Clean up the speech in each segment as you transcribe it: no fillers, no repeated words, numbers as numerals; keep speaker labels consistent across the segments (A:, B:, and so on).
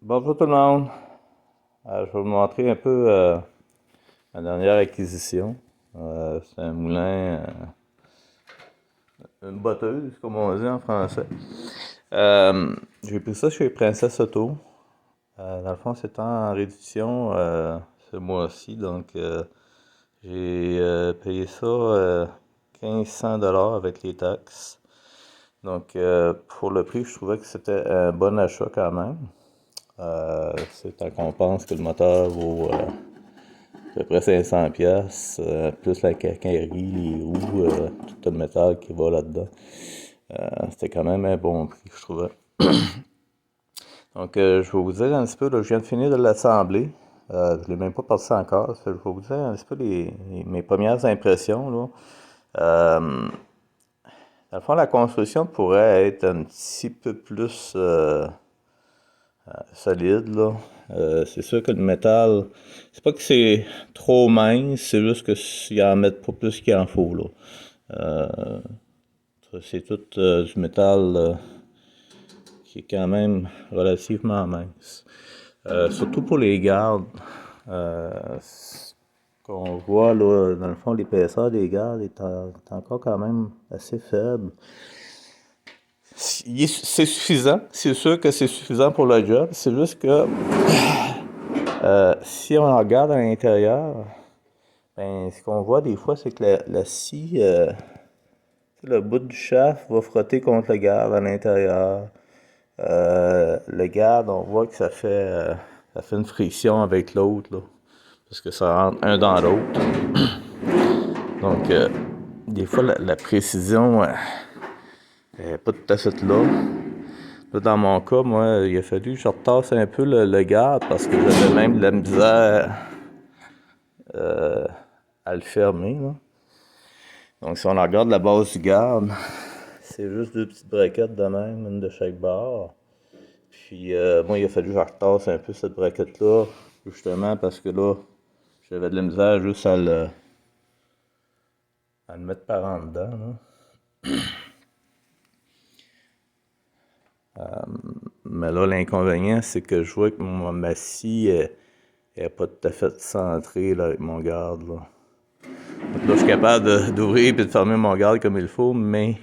A: Bonjour tout le monde. Je vais vous montrer un peu ma dernière acquisition. C'est un moulin, une botteuse, comme on dit en français. J'ai pris ça chez Princesse Auto. Dans le fond, c'est en réduction ce mois-ci, donc j'ai payé ça 1500 $ avec les taxes. Donc pour le prix, je trouvais que c'était un bon achat quand même. C'est tant qu'on pense que le moteur vaut à peu près 500 pièces plus la quincaillerie, les roues, tout le métal qui va là-dedans. C'était quand même un bon prix, je trouvais. Donc, je vais vous dire un petit peu, là, je viens de finir de l'assembler. Je ne l'ai même pas passé encore. Je vais vous dire un petit peu mes premières impressions, là. Euh, Dans le fond, la construction pourrait être un petit peu plus solide, là. C'est sûr que le métal, c'est pas que c'est trop mince, c'est juste que s'ils en mettent pas plus qu'il en faut, là. Euh, c'est tout du métal qui est quand même relativement mince. Surtout pour les gardes. Ce qu'on voit là, dans le fond, l'épaisseur des gardes est encore quand même assez faible. C'est suffisant, c'est sûr que c'est suffisant pour le job, c'est juste que si on regarde à l'intérieur, ben, ce qu'on voit des fois, c'est que la scie, le bout du shaft va frotter contre le garde à l'intérieur. Le garde, on voit que ça fait une friction avec l'autre, là, parce que ça rentre un dans l'autre. Donc, des fois, la précision n'est pas tout à fait là. Là, dans mon cas, moi, il a fallu que je retasse un peu le garde parce que j'avais même de la misère euh, à le fermer, là. Donc, si on regarde la base du garde, c'est juste deux petites braquettes de même, une de chaque bord. Puis, moi, il a fallu que je retasse un peu cette braquette-là, justement parce que là, j'avais de la misère juste à le mettre par en dedans, là. Mais là, l'inconvénient, c'est que je vois que ma scie est pas tout à fait centrée là, avec mon garde, là. Donc là, je suis capable d'ouvrir et de fermer mon garde comme il faut, mais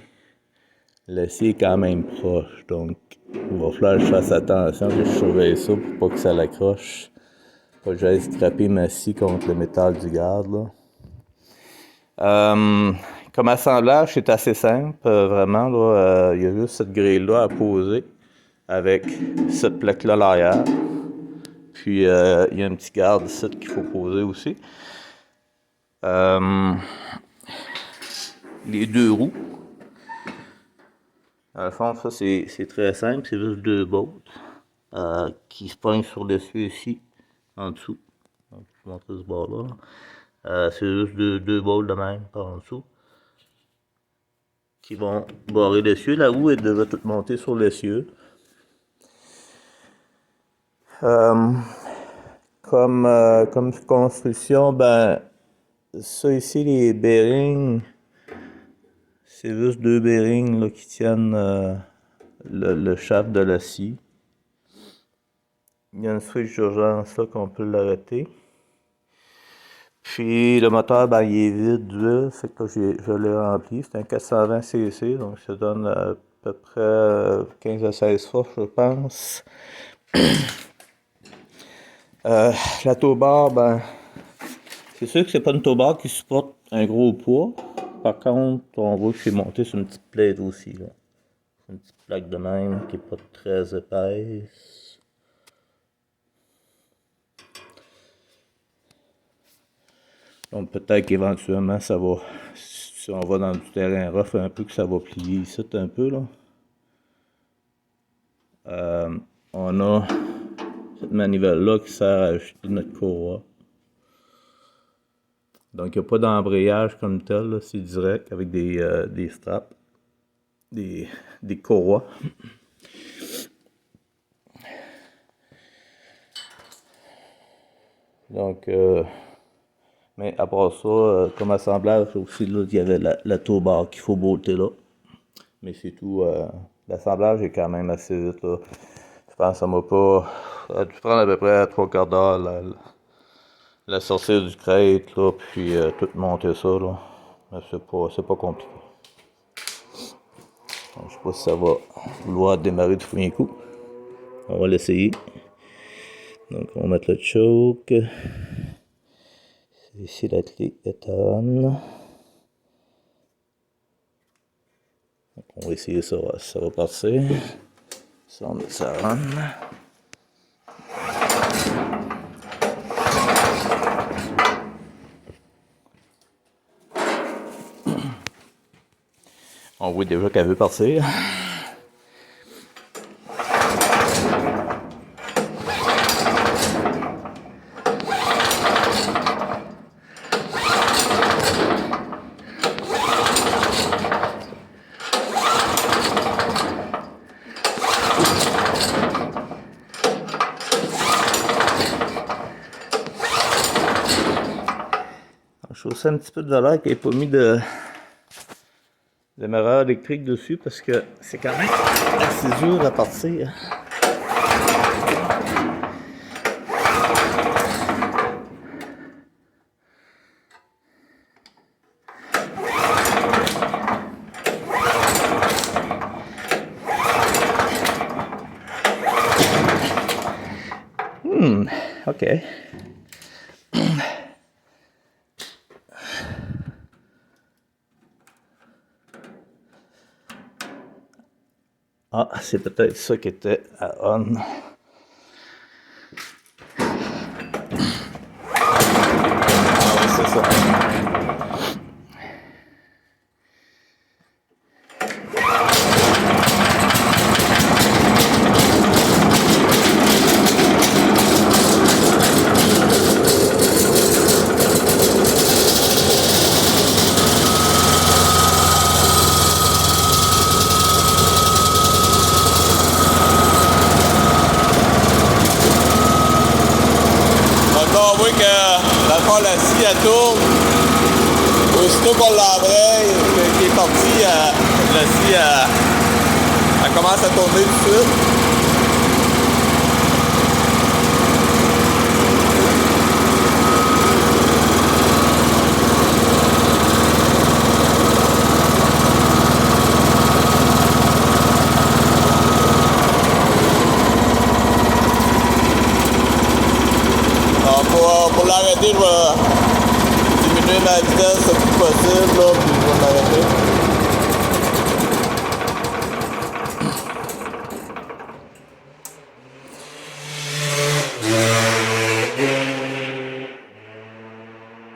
A: la scie est quand même proche. Donc, il va falloir que je fasse attention, que je surveille ça pour pas que ça l'accroche. Pas que j'aille scraper ma scie contre le métal du garde, là. Comme assemblage, c'est assez simple, vraiment, là. Il y a juste cette grille-là à poser avec cette plaque-là à l'arrière. Puis, il y a un petit garde ici qu'il faut poser aussi. Euh, les deux roues. Dans le fond, ça, c'est très simple. C'est juste deux bolts qui se pognent sur le dessus ici, en dessous. Donc, je vais montrer ce bord-là. C'est juste deux bolts de même par en dessous qui vont barrer l'essieu. La roue, elle devrait tout monter sur l'essieu. Euh, comme construction, ben, ça ici, les bearings, c'est juste deux bearings là, qui tiennent le shaft de la scie. Il y a une switch d'urgence là qu'on peut l'arrêter. Puis le moteur, ben, il est vide d'huile, c'est que je l'ai rempli. C'est un 420 cc, donc ça donne à peu près 15 à 16 forces, je pense. La tow bar, ben, c'est sûr que c'est pas une tow bar qui supporte un gros poids. Par contre, on voit que c'est monté sur une petite plaque aussi, là. Une petite plaque de même qui est pas très épaisse. Donc peut-être qu'éventuellement ça va, si on va dans du terrain rough un peu, que ça va plier ici un peu là. On a cette manivelle-là qui sert à ajuster notre courroie. Donc il n'y a pas d'embrayage comme tel, là, c'est direct avec des straps, des courroies. Donc, mais à part ça, comme assemblage aussi, là, il y avait la tow bar qu'il faut bolter là. Mais c'est tout. L'assemblage est quand même assez vite, là. pense que ça m'a pas... Ça a dû prendre à peu près 3/4 d'heure la sortir du crate, là, puis tout monter ça, là. Mais c'est pas compliqué. Donc, je sais pas si ça va vouloir démarrer du premier coup. On va l'essayer. Donc, on va mettre le choke. Ici, la clé est on. Donc, on va essayer ça, ça va passer. Ça, on met ça on. On voit déjà qu'elle veut partir. Je trouve ça un petit peu de valeur qu'il n'y ait pas mis de démarreur électrique dessus parce que c'est quand même assez dur à partir. OK. Ah, c'est peut-être ça qui était à on. Ah oui, c'est ça. On voit que dans le fond la scie elle tourne. Aussitôt qu'on l'embraye, qui est parti, la scie elle commence à tourner tout de suite. Pour l'arrêter, je vais diminuer ma vitesse le plus possible, là, puis je vais l'arrêter.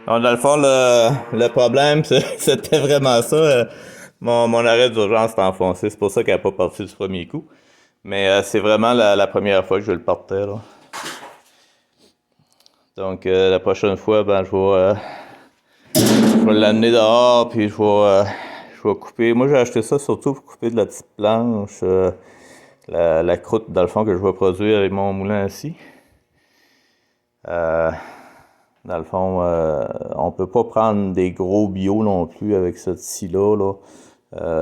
A: Donc, dans le fond, le problème, c'était vraiment ça. Mon arrêt d'urgence était enfoncé. C'est pour ça qu'elle n'a pas parti du premier coup. Mais c'est vraiment la première fois que je le partais, là. Donc, la prochaine fois, ben, je vais l'amener dehors, puis je vais couper. Moi, j'ai acheté ça surtout pour couper de la petite planche, la croûte, dans le fond, que je vais produire avec mon moulin ici. Dans le fond, on peut pas prendre des gros bio non plus avec cette scie-là, là.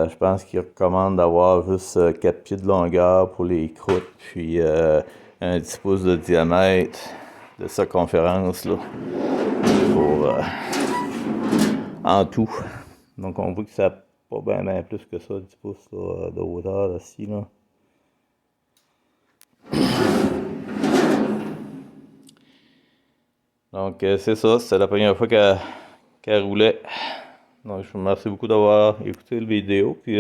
A: Je pense qu'ils recommandent d'avoir juste 4 pieds de longueur pour les croûtes, puis un 10 pouces de diamètre de circonférence, là, pour en tout. Donc on voit que ça n'a pas bien plus que ça, 10 pouces là, de hauteur ici, là. Donc c'est ça, c'est la première fois qu'elle roulait. Donc je vous remercie beaucoup d'avoir écouté la vidéo. Puis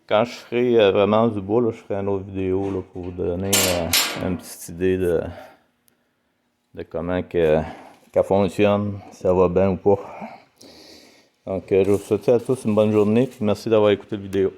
A: quand je ferai vraiment du bois, là, je ferai une autre vidéo là, pour vous donner une petite idée de comment qu'elle fonctionne, si ça va bien ou pas. Donc je vous souhaite à tous une bonne journée, puis merci d'avoir écouté la vidéo.